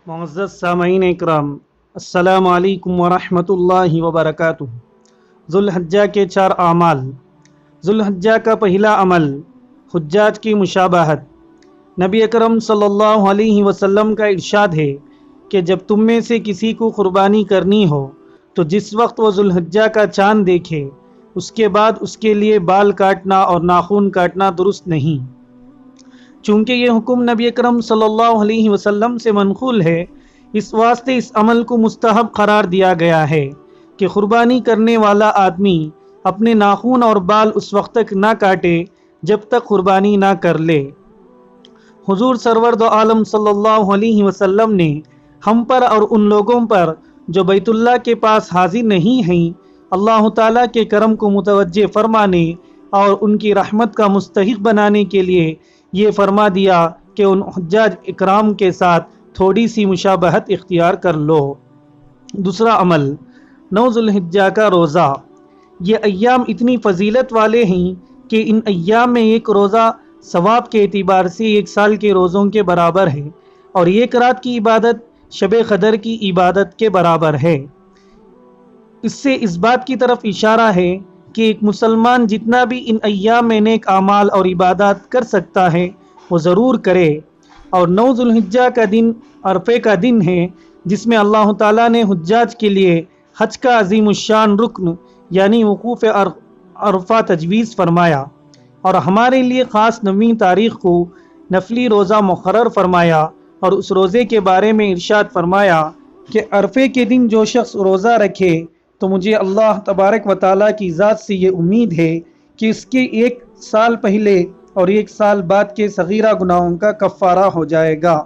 معزز سامعین اکرام، السلام علیکم ورحمۃ اللہ وبرکاتہ۔ ذوالحجہ کے 4 اعمال۔ ذوالحجہ کا پہلا عمل حجاج کی مشابہت۔ نبی اکرم صلی اللہ علیہ وسلم کا ارشاد ہے کہ جب تم میں سے کسی کو قربانی کرنی ہو تو جس وقت وہ ذوالحجہ کا چاند دیکھے اس کے بعد اس کے لیے بال کاٹنا اور ناخن کاٹنا درست نہیں۔ چونکہ یہ حکم نبی اکرم صلی اللہ علیہ وسلم سے منقول ہے، اس واسطے اس عمل کو مستحب قرار دیا گیا ہے کہ قربانی کرنے والا آدمی اپنے ناخن اور بال اس وقت تک نہ کاٹے جب تک قربانی نہ کر لے۔ حضور سرور دو عالم صلی اللہ علیہ وسلم نے ہم پر اور ان لوگوں پر جو بیت اللہ کے پاس حاضر نہیں ہیں، اللہ تعالیٰ کے کرم کو متوجہ فرمانے اور ان کی رحمت کا مستحق بنانے کے لیے یہ فرما دیا کہ ان حجاج اکرام کے ساتھ تھوڑی سی مشابہت اختیار کر لو۔ دوسرا عمل 9 ذوالحجہ کا روزہ۔ یہ ایام اتنی فضیلت والے ہیں کہ ان ایام میں ایک روزہ ثواب کے اعتبار سے 1 سال کے روزوں کے برابر ہے، اور 1 رات کی عبادت شب قدر کی عبادت کے برابر ہے۔ اس سے اس بات کی طرف اشارہ ہے کہ ایک مسلمان جتنا بھی ان ایام میں نیک اعمال اور عبادات کر سکتا ہے وہ ضرور کرے۔ اور 9 ذوالحجہ کا دن عرفے کا دن ہے، جس میں اللہ تعالیٰ نے حجاج کے لیے حج کا عظیم الشان رکن یعنی وقوف عرفہ تجویز فرمایا، اور ہمارے لیے خاص 9 تاریخ کو نفلی روزہ مقرر فرمایا، اور اس روزے کے بارے میں ارشاد فرمایا کہ عرفے کے دن جو شخص روزہ رکھے تو مجھے اللہ تبارک و تعالیٰ کی ذات سے یہ امید ہے کہ اس کے 1 سال پہلے اور 1 سال بعد کے صغیرہ گناہوں کا کفارہ ہو جائے گا۔